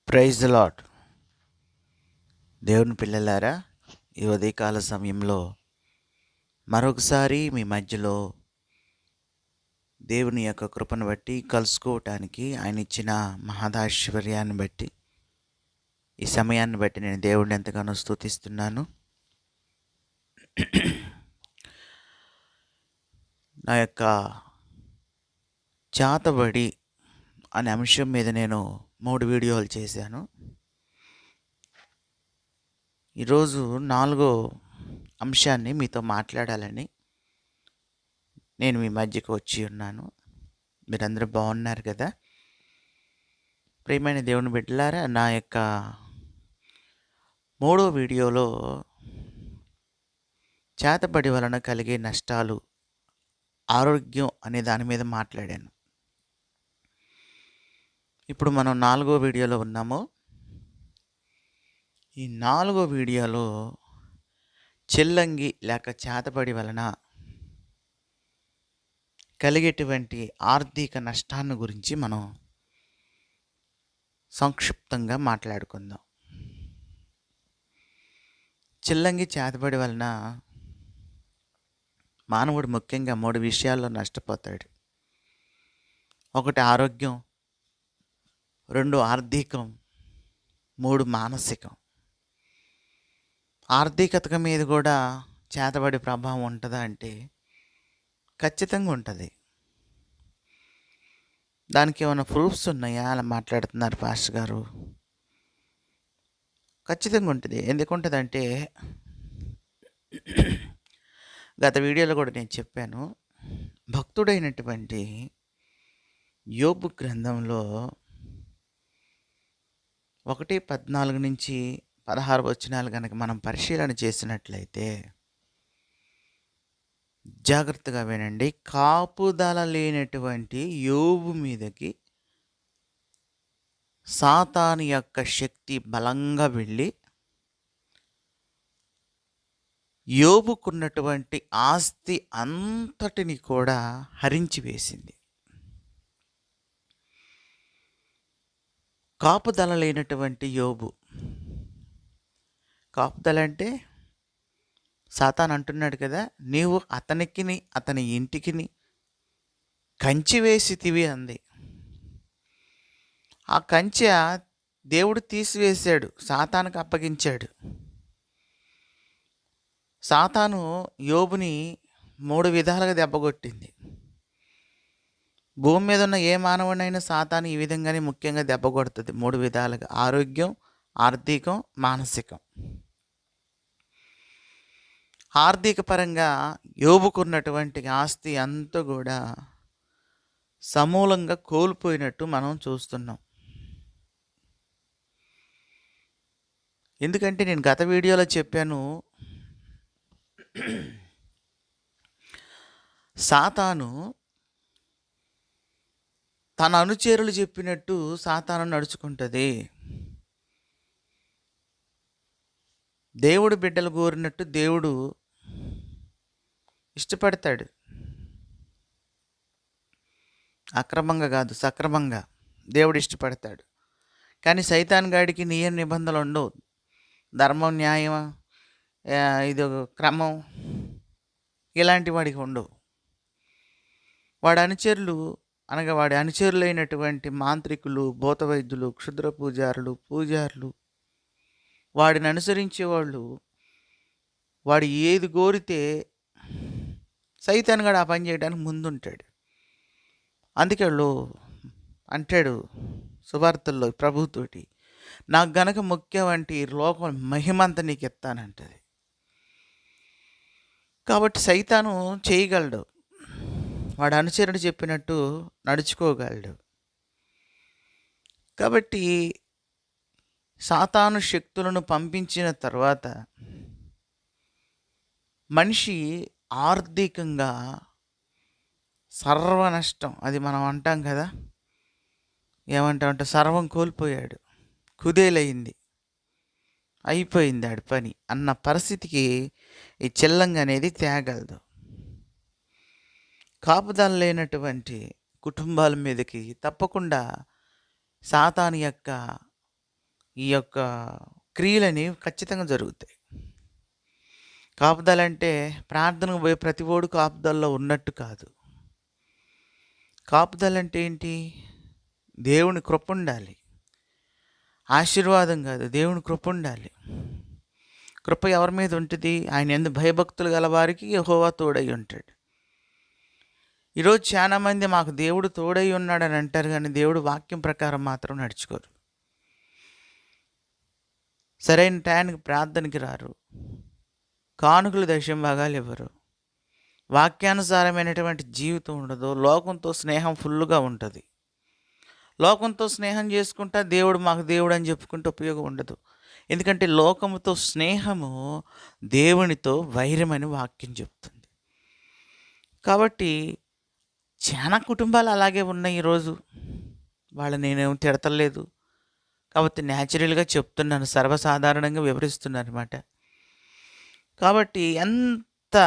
Praise the lord. దేవుని పిల్లలారా, ఈ ఉదయకాల సమయంలో మరొకసారి మీ మధ్యలో దేవుని యొక్క కృపను బట్టి కలుసుకోవటానికి ఆయన ఇచ్చిన మహదాశ్వర్యాన్ని బట్టి ఈ సమయాన్ని బట్టి నేను దేవుడిని ఎంతగానో స్తుతిస్తున్నాను. నా యొక్క చేతబడి అనే అంశం మీద నేను 3 వీడియోలు చేశాను. ఈరోజు 4వ అంశాన్ని మీతో మాట్లాడాలని నేను మీ మధ్యకు వచ్చి ఉన్నాను. మీరందరూ బాగున్నారు కదా? ప్రియమైన దేవుని బిడ్డలారా, నా యొక్క 3వ వీడియోలో చేతబడి వలన కలిగే నష్టాలు, ఆరోగ్యం అనే దాని మీద మాట్లాడాను. ఇప్పుడు మనం 4వ వీడియోలో ఉన్నాము. ఈ 4వ వీడియోలో చిల్లంగి లేక చేతబడి వలన కలిగేటువంటి ఆర్థిక నష్టాన్ని గురించి మనం సంక్షిప్తంగా మాట్లాడుకుందాం. చిల్లంగి చేతబడి వలన మానవుడు ముఖ్యంగా 3 విషయాల్లో నష్టపోతాడు. 1 ఆరోగ్యం, 2 ఆర్థికం, 3 మానసికం. ఆర్థికత మీద కూడా చేతబడి ప్రభావం ఉంటుందా అంటే ఖచ్చితంగా ఉంటుంది. దానికి ఏమైనా ప్రూఫ్స్ ఉన్నాయా అలా మాట్లాడుతున్నారు పాస్టర్ గారు? ఖచ్చితంగా ఉంటుంది. ఎందుకు ఉంటుందంటే గత వీడియోలో కూడా నేను చెప్పాను. భక్తుడైనటువంటి యోబు గ్రంథంలో 1:14 నుంచి 16 వచనాలు కనుక మనం పరిశీలన చేసినట్లయితే జాగ్రత్తగా వినండి. కాపుదల లేనటువంటి యోబు మీదకి సాతాను యొక్క శక్తి బలంగా వెళ్ళి యోబుకున్నటువంటి ఆస్తి అంతటిని కూడా హరించి వేసింది. కాపుదల లేనటువంటి యోబు. కాపుదల అంటే సాతాను అంటున్నాడు కదా, నీవు అతనికిని అతని ఇంటికిని కంచి వేసితివి అంది. ఆ కంచె దేవుడు తీసివేశాడు, సాతానుకు అప్పగించాడు. సాతాను యోబుని 3 విధాలుగా దెబ్బకొట్టింది. భూమి మీద ఉన్న ఏ మానవుడైనా సాతాను ఈ విధంగానే ముఖ్యంగా దెబ్బ కొడుతుంది 3 విధాలుగా: ఆరోగ్యం, ఆర్థికం, మానసికం. ఆర్థిక పరంగా యోబుకున్నటువంటి ఆస్తి అంతా కూడా సమూలంగా కోల్పోయినట్టు మనం చూస్తున్నాం. ఎందుకంటే నేను గత వీడియోలో చెప్పాను, సాతాను తన అనుచరులు చెప్పినట్టు సాతాను నడుచుకుంటుంది. దేవుడు బిడ్డలు కోరినట్టు దేవుడు ఇష్టపడతాడు. అక్రమంగా కాదు, సక్రమంగా దేవుడు ఇష్టపడతాడు. కానీ సైతాన్ గాడికి నియమ నిబంధనలు ఉండవు. ధర్మం, న్యాయం, ఇది క్రమం ఇలాంటి వాడికి ఉండవు. వాడి అనుచరులైనటువంటి మాంత్రికులు, భూత వైద్యులు, క్షుద్ర పూజారులు వాడిని అనుసరించేవాళ్ళు, వాడు ఏది కోరితే సైతాన్ గడు ఆ పని చేయడానికి ముందుంటాడు. అందుకే వాళ్ళు అంటాడు సువార్తల్లో ప్రభుతోటి, నాకు గనక ముఖ్యం అంటే లోకం మహిమంతా నీకు ఇస్తానంటది. కాబట్టి సైతాను చేయగలడు, వాడు అనుచరుడు చెప్పినట్టు నడుచుకోగలడు. కాబట్టి సాతాను శక్తులను పంపించిన తర్వాత మనిషి ఆర్థికంగా సర్వనష్టం, అది మనం అంటాం కదా, ఏమంటామంటే సర్వం కోల్పోయాడు, కుదేలైంది, అయిపోయింది ఆడి పని అన్న పరిస్థితికి ఈ చిల్లంగి అనేది తేగలదు. కాపుదల లేనటువంటి కుటుంబాల మీదకి తప్పకుండా సాతాను యొక్క ఈ యొక్క క్రియలనేవి ఖచ్చితంగా జరుగుతాయి. కాపుదలంటే ప్రార్థనకు పోయే ప్రతి ఓడు కాపుదలలో ఉన్నట్టు కాదు. కాపుదలంటే ఏంటి? దేవుని కృప ఉండాలి. ఆశీర్వాదం కాదు, దేవుని కృప ఉండాలి. కృప ఎవరి మీద ఉంటుంది? ఆయన యందు భయభక్తులు గల వారికి యెహోవా తోడై ఉంటాడు. ఈరోజు చాలామంది మాకు దేవుడు తోడై ఉన్నాడని అంటారు, కానీ దేవుడు వాక్యం ప్రకారం మాత్రం నడుచుకోరు. సరైన టయానికి ప్రార్థనకి రారు, కానుకలు దశం భాగాలు ఇవ్వరు, వాక్యానుసారమైనటువంటి జీవితం ఉండదు. లోకంతో స్నేహం ఫుల్గా ఉంటుంది. లోకంతో స్నేహం చేసుకుంటా దేవుడు మాకు దేవుడు అని చెప్పుకుంటే ఉపయోగం ఉండదు. ఎందుకంటే లోకముతో స్నేహము దేవునితో వైరమని వాక్యం చెప్తుంది. కాబట్టి చాలా కుటుంబాలు అలాగే ఉన్నాయి ఈరోజు. వాళ్ళు నేనేం తిడతలేదు, కాబట్టి న్యాచురల్గా చెప్తున్నాను, సర్వసాధారణంగా వివరిస్తున్నాను అనమాట. కాబట్టి ఎంత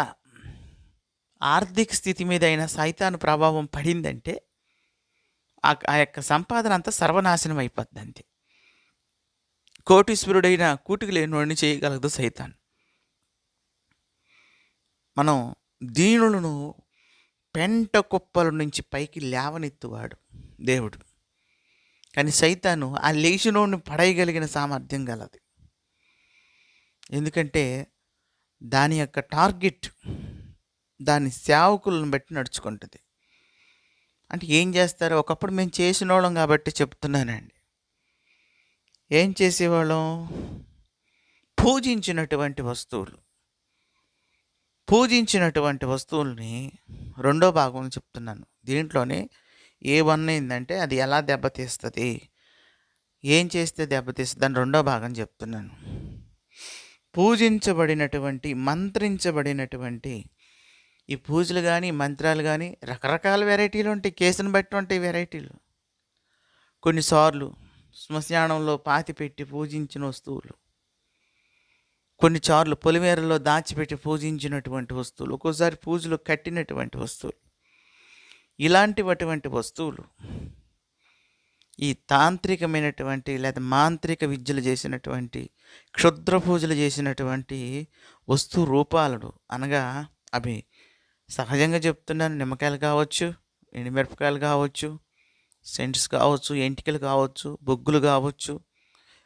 ఆర్థిక స్థితి మీద అయినా సైతాను ప్రభావం పడిందంటే ఆ యొక్క సంపాదన అంతా సర్వనాశనం అయిపోద్ది అంతే. కోటీశ్వరుడైన కూటికి లేనివాడిని చేయగలదు సైతాన్. మనం దీనులను పెంట కుప్పల నుంచి పైకి లేవనెత్తువాడు దేవుడు, కానీ సైతాను ఆ లేచినోడిని పడేయగలిగిన సామర్థ్యం గలది. ఎందుకంటే దాని యొక్క టార్గెట్ దాని సేవకులను బట్టి నడుచుకుంటుంది. అంటే ఏం చేస్తారు? ఒకప్పుడు మేము చేసిన వాళ్ళం కాబట్టి చెప్తున్నానండి. ఏం చేసేవాళ్ళం? పూజించినటువంటి వస్తువుల్ని రెండో భాగంలో చెప్తున్నాను. దీంట్లోనే ఏ1 ఏంటంటే అది ఎలా దెబ్బతీస్తుంది, ఏం చేస్తే దెబ్బతీస్తుంది అని రెండో భాగం చెప్తున్నాను. మంత్రించబడినటువంటి ఈ పూజలు కానీ మంత్రాలు కానీ రకరకాల వెరైటీలు ఉంటాయి. కేసును బట్టి ఉంటాయి వెరైటీలు. కొన్నిసార్లు శ్మశానంలో పాతిపెట్టి పూజించిన వస్తువులు, కొన్నిసార్లు పొలిమేరలో దాచిపెట్టి పూజించినటువంటి వస్తువులు, ఒక్కోసారి పూజలు కట్టినటువంటి వస్తువులు, ఇలాంటివటువంటి వస్తువులు ఈ తాంత్రికమైనటువంటి లేదా మాంత్రిక విద్యలు చేసినటువంటి క్షుద్ర పూజలు చేసినటువంటి వస్తు రూపాలను, అనగా అవి సహజంగా చెప్తున్నాను, నిమ్మకాయలు కావచ్చు, ఎండుమిరపకాయలు కావచ్చు, సెంట్స్ కావచ్చు, ఎంటికలు కావచ్చు, బొగ్గులు కావచ్చు,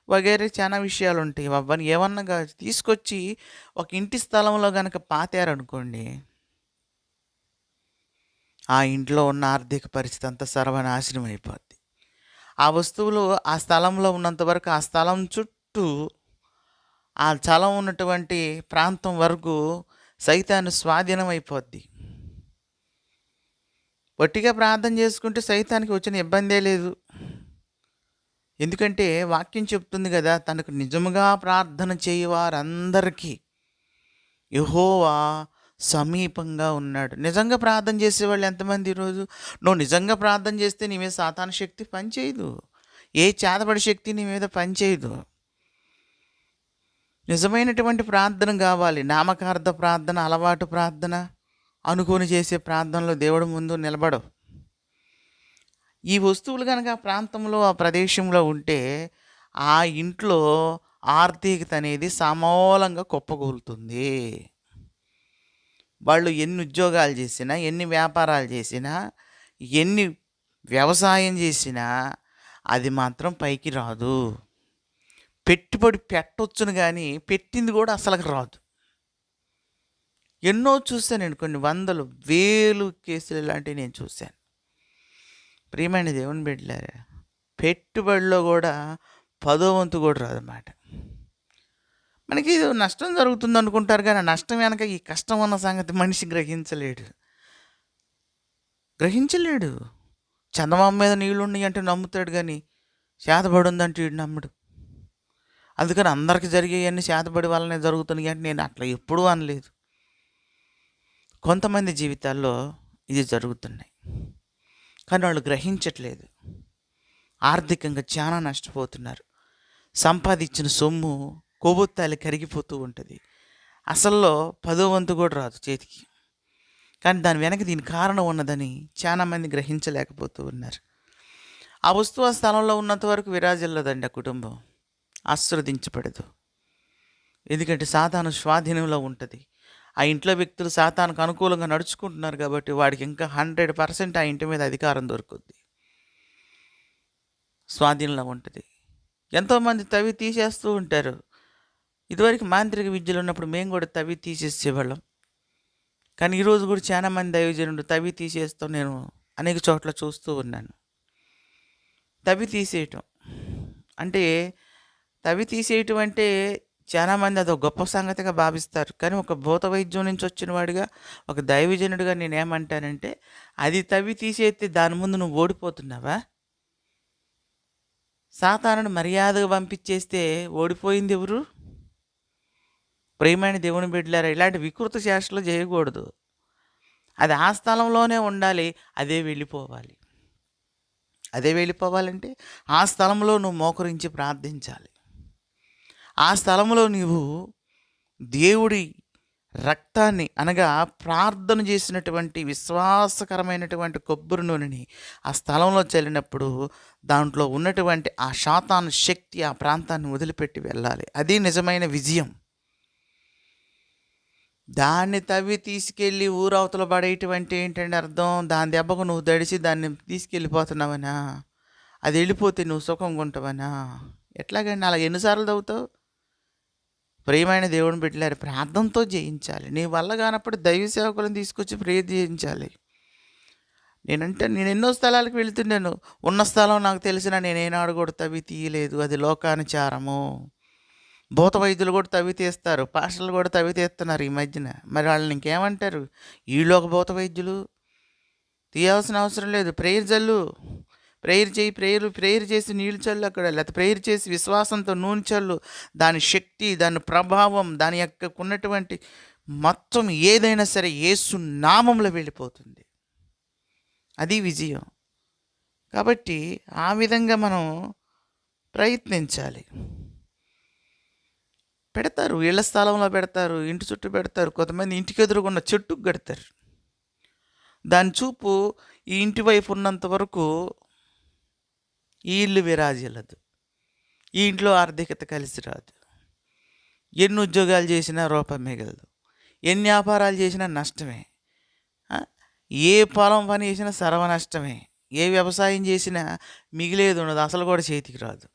వగైరే చాలా విషయాలు ఉంటాయి. అవన్నీ ఏమన్నా తీసుకొచ్చి ఒక ఇంటి స్థలంలో కనుక పాతారనుకోండి, ఆ ఇంట్లో ఉన్న ఆర్థిక పరిస్థితి అంతా సర్వనాశనం అయిపోద్ది. ఆ వస్తువులు ఆ స్థలంలో ఉన్నంత వరకు ఆ స్థలం చుట్టూ ఆ స్థలం ఉన్నటువంటి ప్రాంతం వరకు సైతాను స్వాధీనం అయిపోద్ది. వట్టిగా ప్రార్థన చేసుకుంటే సైతానికి వచ్చిన ఇబ్బందే లేదు. ఎందుకంటే వాక్యం చెప్తుంది కదా, తనకు నిజముగా ప్రార్థన చేయవారందరికీ యెహోవా సమీపంగా ఉన్నాడు. నిజంగా ప్రార్థన చేసేవాళ్ళు ఎంతమంది ఈరోజు? నువ్వు నిజంగా ప్రార్థన చేస్తే నీ మీద సాతాను శక్తి పనిచేయదు, ఏ చేతబడి శక్తి నీ మీద పనిచేయదు. నిజమైనటువంటి ప్రార్థన కావాలి. నామకార్థ ప్రార్థన, అలవాటు ప్రార్థన, అనుకుని చేసే ప్రార్థనలో దేవుడి ముందు నిలబడవు. ఈ వస్తువులు కనుక ఆ ప్రాంతంలో ఆ ప్రదేశంలో ఉంటే ఆ ఇంట్లో ఆర్థికత అనేది సమూలంగా కుప్పకూలుతుంది. వాళ్ళు ఎన్ని ఉద్యోగాలు చేసినా, ఎన్ని వ్యాపారాలు చేసినా, ఎన్ని వ్యవసాయం చేసినా అది మాత్రం పైకి రాదు. పెట్టుబడి పెట్టొచ్చును కానీ పెట్టింది కూడా అసలుకి రాదు. ఎన్నో చూశాను నేను, కొన్ని వందలు వేలు కేసులు ఇలాంటివి నేను చూశాను. ప్రియమైన దేవుని బిడ్డలారా, పెట్టుబడిలో కూడా 10వ వంతు కూడా రాదన్నమాట. మనకి ఇది నష్టం జరుగుతుంది అనుకుంటారు, కానీ నష్టం వెనక ఈ కష్టం ఉన్న సంగతి మనిషి గ్రహించలేడు. చందమామ మీద నీళ్ళు ఉన్నాయి అంటే నమ్ముతాడు, కానీ చేతబడి ఉందంటే వీడు నమ్మడు. అందుకని అందరికీ జరిగేవన్నీ చేతబడి వల్లనే జరుగుతున్నాయి అంటే నేను అట్లా ఎప్పుడూ అనలేదు. కొంతమంది జీవితాల్లో ఇది జరుగుతున్నాయి, కానీ వాళ్ళు గ్రహించట్లేదు. ఆర్థికంగా చాలా నష్టపోతున్నారు. సంపాదించిన సొమ్ము కొవ్వొత్తాలు కరిగిపోతూ ఉంటుంది. అసల్లో 10వ వంతు కూడా రాదు చేతికి. కానీ దాని వెనక దీని కారణం ఉన్నదని చాలామంది గ్రహించలేకపోతూ ఉన్నారు. ఆ వస్తువు ఆ స్థలంలో ఉన్నంత వరకు విరాజిల్లదండి ఆ కుటుంబం. ఆశీర్వదించబడదు. ఎందుకంటే సాతాను స్వాధీనంలో ఉంటుంది. ఆ ఇంట్లో వ్యక్తులు సాతానుకు అనుకూలంగా నడుచుకుంటున్నారు కాబట్టి వాడికి ఇంకా 100% ఆ ఇంటి మీద అధికారం దొరుకుద్ది, స్వాధీనంలో ఉంటుంది. ఎంతోమంది తవ్వి తీసేస్తూ ఉంటారు. ఇదివరకు మాంత్రిక విద్యలు ఉన్నప్పుడు మేము కూడా తవ్వి తీసేసేవాళ్ళం. కానీ ఈరోజు కూడా చాలామంది దైవజనులు తవ్వి తీసేస్తూ నేను అనేక చోట్ల చూస్తూ ఉన్నాను. తవ్వి తీసేయటం అంటే చాలామంది అదొక గొప్ప సంగతిగా భావిస్తారు. కానీ ఒక భూత వైద్యం నుంచి వచ్చిన వాడిగా, ఒక దైవజనుడిగా నేనేమంటానంటే, అది తవ్వి తీసేస్తే దాని ముందు నువ్వు ఓడిపోతున్నావా? సాతానును మర్యాదగా పంపించేస్తే ఓడిపోయింది ఎవరు? ప్రియమైన దేవుని బిడ్డలారా, ఇలాంటి వికృత చేష్టలు చేయకూడదు. అది ఆ స్థలంలోనే ఉండాలి, అదే వెళ్ళిపోవాలంటే ఆ స్థలంలో నువ్వు మోకరించి ప్రార్థించాలి. ఆ స్థలంలో నీవు దేవుడి రక్తాన్ని అనగా ప్రార్థన చేసినటువంటి విశ్వాసకరమైనటువంటి కొబ్బరి నూనెని ఆ స్థలంలో చల్లినప్పుడు దాంట్లో ఉన్నటువంటి ఆ సాతాను శక్తి ఆ ప్రాంతాన్ని వదిలిపెట్టి వెళ్ళాలి. అది నిజమైన విజయం. దాన్ని తవ్వి తీసుకెళ్ళి ఊరవతల పడేటువంటి ఏంటంటే అర్థం, దాని దెబ్బకు నువ్వు దడిసి దాన్ని తీసుకెళ్ళిపోతున్నావనా? అది వెళ్ళిపోతే నువ్వు సుఖంగా ఉంటావనా? ఎట్లాగండి? అలా ఎన్నిసార్లు తవ్వుతావు? ప్రియమైన దేవుని బిడ్డలారా, ప్రార్థనతో జయించాలి. నీ వల్ల కానప్పుడు దైవ సేవకులను తీసుకొచ్చి ప్రేయర్ చేయించాలి. నేను ఎన్నో స్థలాలకు వెళుతున్నాను. ఉన్న స్థలం నాకు తెలిసిన నేనేనాడు కూడా తవ్వి తీయలేదు. అది లోకానుచారము. భూత వైద్యులు కూడా తవ్వి తీస్తారు, పాస్టర్లు కూడా తవ్వి తీస్తున్నారు ఈ మధ్యన. మరి వాళ్ళని ఇంకేమంటారు? వీళ్ళు ఒక భూత వైద్యులు. తీయాల్సిన అవసరం లేదు. ప్రేయర్ జల్లు, ప్రేయర్ చేసి నీళ్ళు చల్లు అక్కడ, లేకపోతే ప్రేయర్ చేసి విశ్వాసంతో నూనె చల్లు. దాని శక్తి, దాని ప్రభావం, దాని యొక్క ఉన్నటువంటి మొత్తం ఏదైనా సరే యేసు నామంలో వెళ్ళిపోతుంది. అది విజయం. కాబట్టి ఆ విధంగా మనం ప్రయత్నించాలి. పెడతారు, ఇళ్ల స్థలంలో పెడతారు, ఇంటి చుట్టూ పెడతారు, కొంతమంది ఇంటికి ఎదురుగున్న చెట్టుకు కడతారు. దాని చూపు ఈ ఇంటి వైపు ఉన్నంత వరకు ఈ ఇల్లు విరాజిల్లదు, ఈ ఇంట్లో ఆర్థికత కలిసి రాదు. ఎన్ని ఉద్యోగాలు చేసినా రూపాయి మిగలదు, ఎన్ని వ్యాపారాలు చేసినా నష్టమే, ఏ పొలం పని చేసినా సర్వనష్టమే, ఏ వ్యవసాయం చేసినా మిగిలేదు ఉండదు, అసలు కూడా చేతికి రాదు.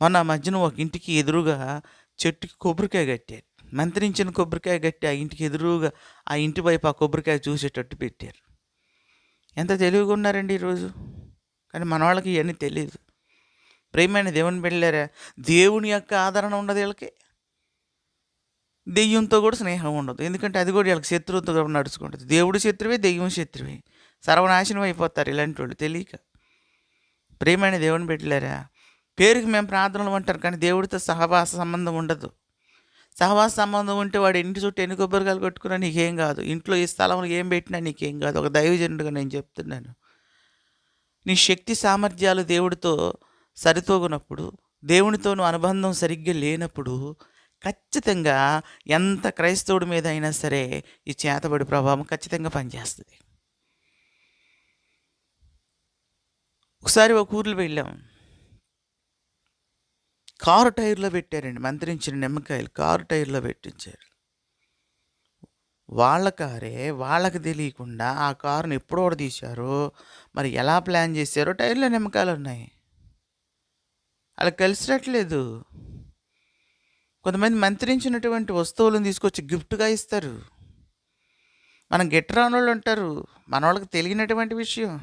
మొన్న మధ్యన ఒక ఇంటికి ఎదురుగా చెట్టుకి కొబ్బరికాయ కట్టారు. మంత్రించిన కొబ్బరికాయ కట్టి ఆ ఇంటికి ఎదురుగా ఆ ఇంటి వైపు ఆ కొబ్బరికాయ చూసేటట్టు పెట్టారు. ఎంత తెలివిగా ఉన్నారండి ఈరోజు. కానీ మన వాళ్ళకి ఇవన్నీ తెలియదు. ప్రియమైన దేవుని బిడ్డలారా, దేవుని యొక్క ఆదరణ ఉండదు వీళ్ళకి. దెయ్యంతో కూడా స్నేహం ఉండదు. ఎందుకంటే అది కూడా వీళ్ళకి శత్రువుతో కూడా నడుచుకుంటుంది. దేవుడు శత్రువే, దెయ్యం శత్రువే. సర్వనాశనం అయిపోతారు ఇలాంటి వాళ్ళు తెలియక. ప్రియమైన దేవుని బిడ్డలారా, పేరుకి మేము ప్రార్థనలు అంటారు, కానీ దేవుడితో సహవాస సంబంధం ఉండదు. సహవాస సంబంధం ఉంటే వాడు ఇంటి చుట్టూ ఎన్ని కొబ్బరికాయలు కట్టుకున్నా నీకేం కాదు, ఇంట్లో ఈ స్థలంలో ఏం పెట్టినా నీకేం కాదు. ఒక దైవజనుడిగా నేను చెప్తున్నాను, నీ శక్తి సామర్థ్యాలు దేవుడితో సరితూగినప్పుడు, దేవునితోనూ అనుబంధం సరిగ్గా లేనప్పుడు ఖచ్చితంగా ఎంత క్రైస్తవుడి మీద అయినా సరే ఈ చేతబడి ప్రభావం ఖచ్చితంగా పనిచేస్తుంది. ఒకసారి ఒక ఊర్లో వెళ్ళాం. కారు టైర్లో పెట్టారండి మంత్రించిన నిమ్మకాయలు, కారు టైర్లో పెట్టించారు. వాళ్ళ కారే వాళ్ళకి తెలియకుండా ఆ కారుని ఎప్పుడో తీశారో, మరి ఎలా ప్లాన్ చేశారో టైర్లో నిమ్మకాయలు ఉన్నాయి. అలా కలిసినట్లేదు. కొంతమంది మంత్రించినటువంటి వస్తువులను తీసుకొచ్చి గిఫ్ట్గా ఇస్తారు. మనం గిట్టరానోళ్ళు ఉంటారు, మన వాళ్ళకి తెలియనటువంటి విషయం.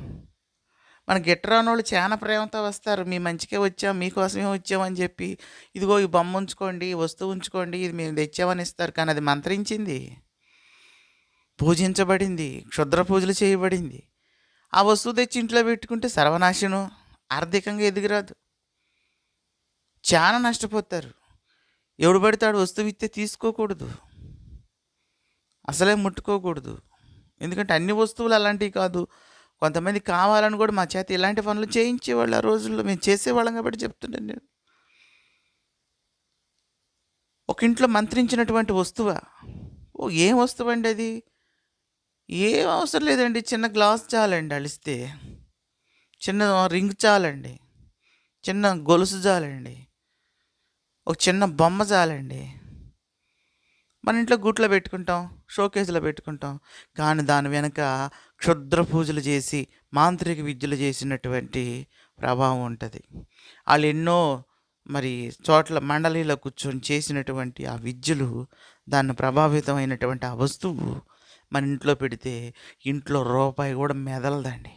మన గిట్టరానోళ్ళు చాలా ప్రేమతో వస్తారు, మీ మంచికే వచ్చాం, మీకోసమే వచ్చామని చెప్పి, ఇదిగో ఈ బొమ్మ ఉంచుకోండి, ఈ వస్తువు ఉంచుకోండి, ఇది మేము తెచ్చామని ఇస్తారు. కానీ అది మంత్రించింది, పూజించబడింది, క్షుద్ర పూజలు చేయబడింది. ఆ వస్తువు తెచ్చి ఇంట్లో పెట్టుకుంటే సర్వనాశనం, ఆర్థికంగా ఎదిగిరాదు, చాలా నష్టపోతారు. ఎవడు పడితే వస్తువు ఇస్తే తీసుకోకూడదు, అసలే ముట్టుకోకూడదు. ఎందుకంటే అన్ని వస్తువులు అలాంటివి కాదు. కొంతమంది కావాలని కూడా మా చేత ఇలాంటి పనులు చేయించేవాళ్ళు. ఆ రోజుల్లో మేము చేసేవాళ్ళం కాబట్టి చెప్తున్నాను నేను. ఒక ఇంట్లో మంత్రించినటువంటి వస్తువా? ఏం వస్తువు అండి అది? ఏం అవసరం లేదండి, చిన్న గ్లాస్ చాలండి అలిస్తే, చిన్న రింగ్ చాలండి, చిన్న గొలుసు చాలండి, ఒక చిన్న బొమ్మ చాలండి. మన ఇంట్లో గూట్లో పెట్టుకుంటాం, షోకేస్‌లో పెట్టుకుంటాం. కానీ దాని వెనక క్షుద్ర పూజలు చేసి, మాంత్రిక విద్యలు చేసినటువంటి ప్రభావం ఉంటది. ఆళ్ళెన్నో మరి చోట్ల మండలిలో కూర్చొని చేసినటువంటి ఆ విద్యలు, దాన్ని ప్రభావితమైనటువంటి ఆ వస్తువు మన ఇంట్లో పెడితే, ఇంట్లో రూపాయి కూడా మెదలదండి.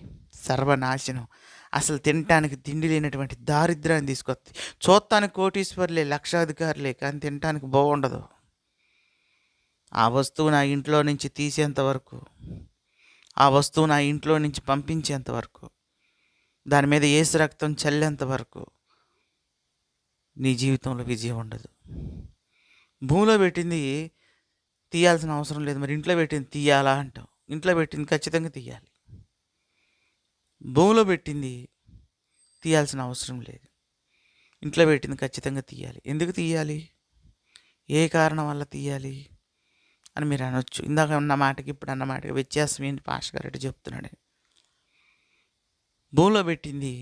సర్వనాశనం. అసలు తినటానికి తిండి లేనటువంటి దారిద్ర్యాన్ని తీసుకొత్తయి. చూత్తానికి కోటీశ్వరులే, లక్షాధికారులే, కానీ తినటానికి బాగుండదు. ఆ వస్తువు నా ఇంట్లో నుంచి తీసేంత వరకు, ఆ వస్తువు నా ఇంట్లో నుంచి పంపించేంత వరకు, దాని మీద యేసు రక్తం చల్లేంత వరకు నీ జీవితంలో విజయం ఉండదు. భూమిలో పెట్టింది తీయాల్సిన అవసరం లేదు. మరి ఇంట్లో పెట్టింది తీయాలా అంటాం. ఇంట్లో పెట్టింది ఖచ్చితంగా తీయాలి. భూమిలో పెట్టింది తీయాల్సిన అవసరం లేదు. ఇంట్లో పెట్టింది ఖచ్చితంగా తీయాలి. ఎందుకు తీయాలి? ఏ కారణం వల్ల తీయాలి అని మీరు అనొచ్చు. ఇందాక అన్న మాటకి ఇప్పుడు అన్న మాటకి వ్యత్యాసం ఏంటి పాస్టర్ గారు ఎటు చెప్తున్నాడు? భూమిలో పెట్టింది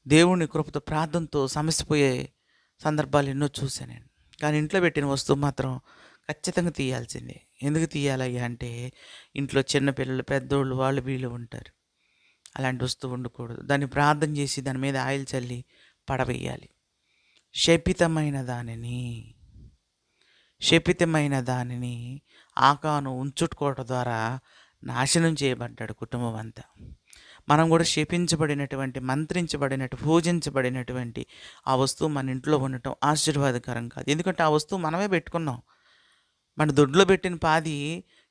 దేవుని కృపతో ప్రార్థనతో సమసిపోయే సందర్భాలు ఎన్నో చూశాను నేను. కానీ ఇంట్లో పెట్టిన వస్తువు మాత్రం ఖచ్చితంగా తీయాల్సిందే. ఎందుకు తీయాలయ్యా అంటే, ఇంట్లో చిన్నపిల్లలు, పెద్దోళ్ళు, వాళ్ళు వీళ్ళు ఉంటారు. అలాంటి వస్తువు ఉండకూడదు. దాన్ని ప్రార్థన చేసి దాని మీద ఆయిల్ చల్లి పడవేయాలి. శపితమైన దానిని ఆకాను ఉంచుకోవడం ద్వారా నాశనం చేయబడ్డాడు కుటుంబం అంతా. మనం కూడా శపించబడినటువంటి, మంత్రించబడినట్టు, పూజించబడినటువంటి ఆ వస్తువు మన ఇంట్లో ఉండటం ఆశీర్వాదకరం కాదు. ఎందుకంటే ఆ వస్తువు మనమే పెట్టుకున్నాం. మన దొడ్లో పెట్టిన పాది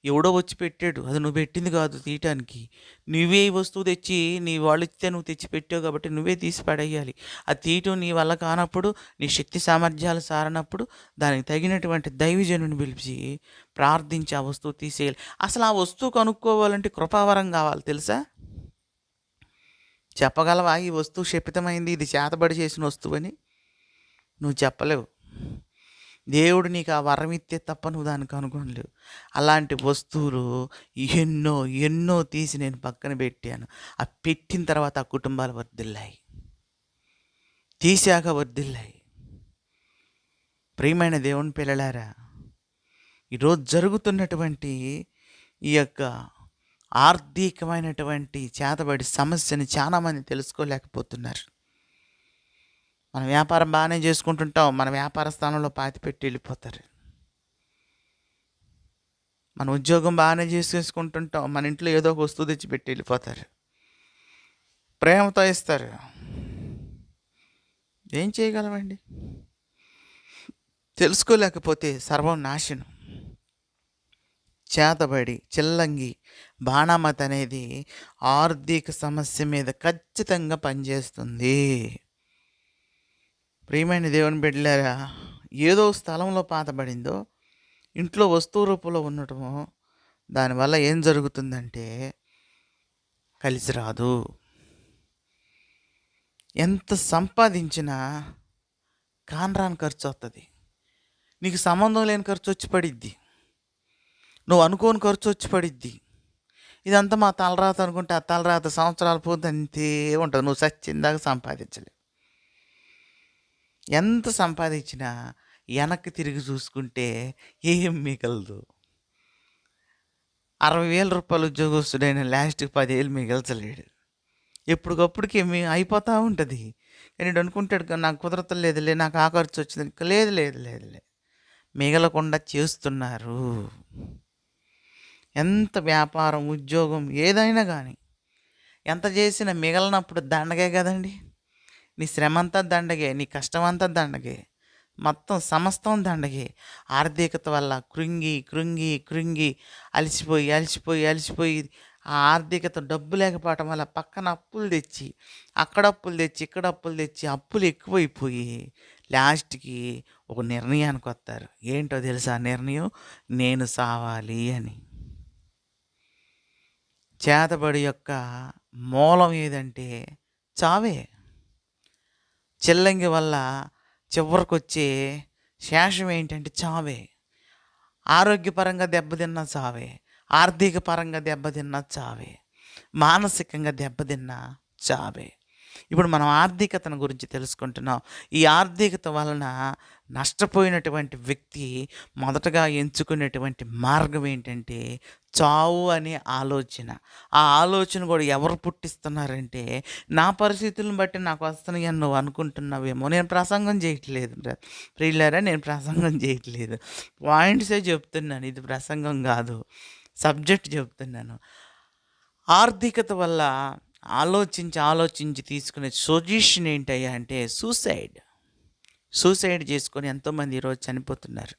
ఎవడో వచ్చి పెట్టాడు, అది నువ్వు పెట్టింది కాదు తీయటానికి. నువ్వే ఈ వస్తువు తెచ్చి, నీ వాళ్ళు ఇస్తే నువ్వు తెచ్చి పెట్టావు కాబట్టి నువ్వే తీసి పడేయాలి. అది తీయటం నీ వల్ల కానప్పుడు, నీ శక్తి సామర్థ్యాలు సారనప్పుడు దానికి తగినటువంటి దైవజనుని పిలిచి ప్రార్థించి ఆ వస్తువు తీసేయాలి. అసలు ఆ వస్తువు కనుక్కోవాలంటే కృపావరం కావాలి తెలుసా? చెప్పగలవా ఈ వస్తువు శపితమైంది, ఇది చేతబడి చేసిన వస్తువు అని? నువ్వు చెప్పలేవు. దేవుడు నీకు ఆ వరం ఇస్తే తప్ప నువ్వు దాన్ని కనుగొనలేవు. అలాంటి వస్తువులు ఎన్నో ఎన్నో తీసి నేను పక్కన పెట్టాను. ఆ పెట్టిన తర్వాత ఆ కుటుంబాలు వర్ధిల్లాయి, తీసాక వర్ధిల్లాయి. ప్రియమైన దేవుని పిల్లలారా, ఈరోజు జరుగుతున్నటువంటి ఈ యొక్క ఆర్థికమైనటువంటి చేతబడి సమస్యని చాలామంది తెలుసుకోలేకపోతున్నారు. మన వ్యాపారం బాగానే చేసుకుంటుంటాం, మన వ్యాపార స్థానంలో పాతిపెట్టి వెళ్ళిపోతారు. మన ఉద్యోగం బాగానే చేసుకుంటుంటాం, మన ఇంట్లో ఏదో ఒక వస్తువు తెచ్చి పెట్టి వెళ్ళిపోతారు. ప్రేమతో ఇస్తారు, ఏం చేయగలమండి? తెలుసుకోలేకపోతే సర్వం నాశనం. చేతబడి, చిల్లంగి, బాణామతి అనేది ఆర్థిక సమస్య మీద ఖచ్చితంగా పనిచేస్తుంది. ప్రియమైన దేవుని బిడ్డలారా, ఏదో స్థలంలో పాతబడిందో, ఇంట్లో వస్తువు రూపంలో ఉండటమో, దానివల్ల ఏం జరుగుతుందంటే కలిసి రాదు. ఎంత సంపాదించినా కాన్రాన్ ఖర్చు వస్తుంది. నీకు సంబంధం లేని ఖర్చు వచ్చి పడిద్ది, నువ్వు అనుకోని ఖర్చు వచ్చి పడిద్ది. ఇదంతా మా తలరాత అనుకుంటే ఆ తలరాత సంవత్సరాలు పోతే అంతే ఉంటుంది. నువ్వు సచ్చిందాక సంపాదించలేవు. ఎంత సంపాదించినా వెనక్కి తిరిగి చూసుకుంటే ఏం మిగలదు. 60,000 రూపాయలు ఉద్యోగస్తుడైన లాస్ట్కి 10,000 మిగల్చలేడు. ఎప్పటికప్పుడుకి అయిపోతూ ఉంటుంది. కానీ అనుకుంటాడు, నాకు కుదరతలేదులే, నాకు ఆ ఖర్చు వచ్చింది. లేదు లేదు లేదు లేదు, మిగలకుండా చేస్తున్నారు. ఎంత వ్యాపారం, ఉద్యోగం ఏదైనా కానీ ఎంత చేసినా మిగలనప్పుడు దండగే కదండి. నీ శ్రమ అంతా దండగే, నీ కష్టం అంతా దండగే, మొత్తం సమస్తం దండగే. ఆర్థికత వల్ల కృంగి కృంగి కృంగి అలసిపోయి ఆ ఆర్థికత డబ్బు లేకపోవటం వల్ల పక్కన అప్పులు తెచ్చి, అక్కడ అప్పులు తెచ్చి, ఇక్కడ అప్పులు తెచ్చి, అప్పులు ఎక్కువైపోయి లాస్ట్కి ఒక నిర్ణయానికి వస్తారు. ఏంటో తెలుసా నిర్ణయం? నేను సావాలి అని. చేతబడి యొక్క మూలం ఏదంటే చావే. చిల్లంగి వల్ల చివరికి వచ్చే శేషం ఏంటంటే చావే. ఆరోగ్యపరంగా దెబ్బతిన్న చావే, ఆర్థిక పరంగా దెబ్బతిన్న చావే, మానసికంగా దెబ్బతిన్న చావే. ఇప్పుడు మనం ఆర్థికతను గురించి తెలుసుకుంటున్నాం. ఈ ఆర్థికత వలన నష్టపోయినటువంటి వ్యక్తి మొదటగా ఎంచుకునేటువంటి మార్గం ఏంటంటే చావు అనే ఆలోచన. ఆ ఆలోచన కూడా ఎవరు పుట్టిస్తున్నారంటే, నా పరిస్థితులను బట్టి నాకు వస్తున్నాయని నువ్వు అనుకుంటున్నావేమో. నేను ప్రసంగం చేయట్లేదు ప్రియులారా, నేను ప్రసంగం చేయట్లేదు. పాయింట్సే చెప్తున్నాను. ఇది ప్రసంగం కాదు, సబ్జెక్ట్ చెప్తున్నాను. ఆర్థికత వల్ల ఆలోచించి తీసుకునే సొల్యూషన్ ఏంటయ్యా అంటే సూసైడ్ చేసుకొని ఎంతోమంది ఈరోజు చనిపోతున్నారు.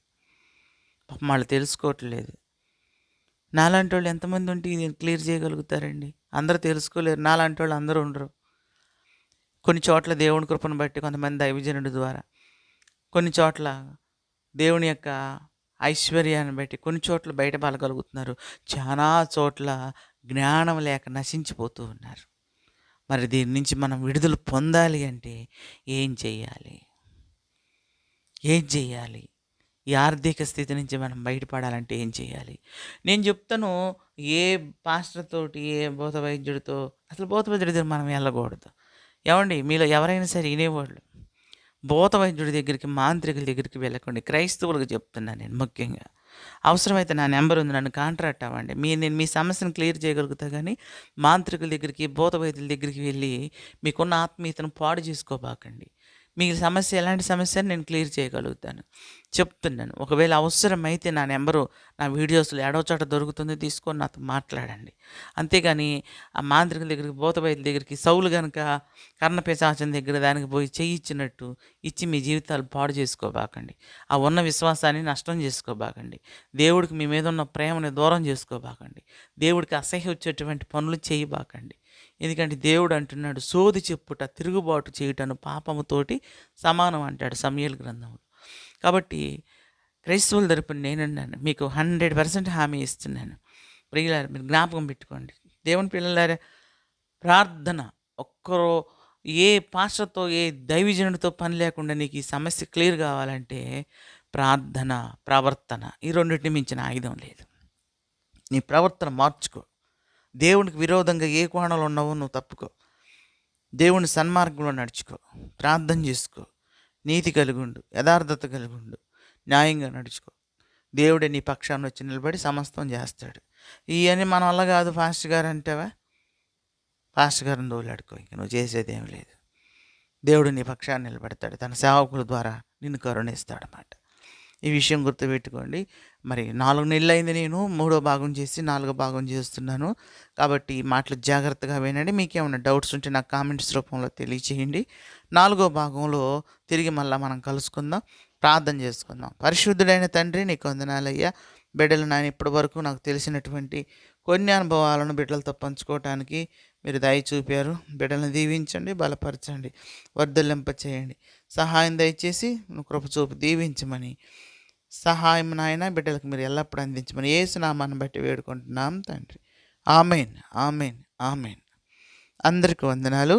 పాపం వాళ్ళు తెలుసుకోవట్లేదు. నాలాంటి వాళ్ళు ఎంతమంది ఉంటే ఇది క్లియర్ చేయగలుగుతారండి? అందరూ తెలుసుకోలేరు. నాలాంటి వాళ్ళు అందరూ ఉండరు. కొన్ని చోట్ల దేవుని కృపను బట్టి కొంతమంది దైవజనుడి ద్వారా, కొన్ని చోట్ల దేవుని యొక్క ఐశ్వర్యాన్ని బట్టి కొన్ని చోట్ల బయటపడగలుగుతున్నారు. చాలా చోట్ల జ్ఞానం లేక నశించిపోతూ ఉన్నారు. మరి దీని నుంచి మనం విడుదల పొందాలి అంటే ఏం చేయాలి? ఈ ఆర్థిక స్థితి నుంచి మనం బయటపడాలంటే ఏం చేయాలి? నేను చెప్తాను, ఏ పాస్టర్ తోటి, ఏ భూత వైద్యుడితో, అసలు భూత వైద్యుడి దగ్గర మనం వెళ్ళకూడదు. ఏమండి, మీలో ఎవరైనా సరే వినేవాళ్ళు, భూత వైద్యుడి దగ్గరికి, మాంత్రికుల దగ్గరికి వెళ్ళకండి. క్రైస్తవులకు చెప్తున్నాను నేను ముఖ్యంగా. అవసరమైతే నా నెంబర్ ఉంది, నన్ను కాంట్రాక్ట్ అవ్వండి. నేను మీ సమస్యను క్లియర్ చేయగలుగుతా. కానీ మాంత్రికుల దగ్గరికి, భూత వైద్యుల దగ్గరికి వెళ్ళి మీకున్న ఆత్మీయతను పాడు చేసుకోబాకండి. మీ సమస్య ఎలాంటి సమస్య నేను క్లియర్ చేయగలుగుతాను, చెప్తున్నాను. ఒకవేళ అవసరమైతే నా నెంబరు నా వీడియోస్లో ఏడో చోట దొరుకుతుంది, తీసుకొని నాతో మాట్లాడండి. అంతేగాని ఆ మాంత్రికుల దగ్గరికి, భూత వైద్యుల దగ్గరికి, సౌలు కనుక కర్ణపిశాచం దగ్గర దానికి పోయి ఇచ్చినట్టు ఇచ్చి మీ జీవితాలు పాడు చేసుకోబాకండి. ఆ ఉన్న విశ్వాసాన్ని నష్టం చేసుకోబాకండి. దేవుడికి మీ మీద ఉన్న ప్రేమని దూరం చేసుకోబాకండి. దేవుడికి అసహ్యం వచ్చేటువంటి పనులు చేయబాకండి. ఎందుకంటే దేవుడు అంటున్నాడు, సోది చెప్పుట, తిరుగుబాటు చేయుటను పాపముతోటి సమానం అంటాడు సమూయేలు గ్రంథంలో. కాబట్టి క్రైస్తవుల తరపున నేనన్నాను, మీకు 100% హామీ ఇస్తున్నాను. ప్రియులారా, మీరు జ్ఞాపకం పెట్టుకోండి. దేవుని పిల్లలారా, ప్రార్థన ఒక్కరో ఏ పాస్టర్తో, ఏ దైవజనుడితో పని లేకుండా నీకు ఈ సమస్య క్లియర్ కావాలంటే ప్రార్థన, ప్రవర్తన, ఈ రెండింటిని మించిన ఆయుధం లేదు. నీ ప్రవర్తన మార్చుకో. దేవునికి విరోధంగా ఏ కోణంలో ఉన్నావో నువ్వు తప్పుకో. దేవుని సన్మార్గంలో నడుచుకో. ప్రార్థన చేసుకో. నీతి కలిగుండు, యథార్థత కలిగుండు, న్యాయంగా నడుచుకో. దేవుడే నీ పక్షాన్ని వచ్చి నిలబడి సమస్తం చేస్తాడు. ఇవన్నీ మన వల్ల కాదు పాస్టర్ గారు అంటావా? పాస్టర్ గారిని దోలాడుకో. ఇంక నువ్వు చేసేది ఏం లేదు. దేవుడు నీ పక్షాన్ని నిలబెడతాడు. తన సేవకుల ద్వారా నిన్ను కరుణిస్తాడన్నమాట. ఈ విషయం గుర్తుపెట్టుకోండి. మరి 4 నెలలు అయింది, నేను 3వ భాగం చేసి 4వ భాగం చేస్తున్నాను. కాబట్టి ఈ మాటలు జాగ్రత్తగా వినండి. మీకేమైనా డౌట్స్ ఉంటే నాకు కామెంట్స్ రూపంలో తెలియచేయండి. 4వ భాగంలో తిరిగి మళ్ళీ మనం కలుసుకుందాం, ప్రార్థన చేసుకుందాం. పరిశుద్ధుడైన తండ్రి, నీకు వందనాలయ్యా. బిడ్డలు నాయన, ఇప్పటి వరకు నాకు తెలిసినటువంటి కొన్ని అనుభవాలను బిడ్డలతో పంచుకోవటానికి మీరు దయ చూపారు. బిడ్డలను దీవించండి, బలపరచండి, వర్ధలింప చేయండి. సహాయం దయచేసి నువ్వు కృప చూపు దీవించమని, సహాయం నాయన బిడ్డలకు మీరు ఎల్లప్పుడూ అందించమని యేసు నామాన్ని బట్టి వేడుకుంటున్నాం తండ్రి. Amen, amen, amen. అందరికీ వందనాలు.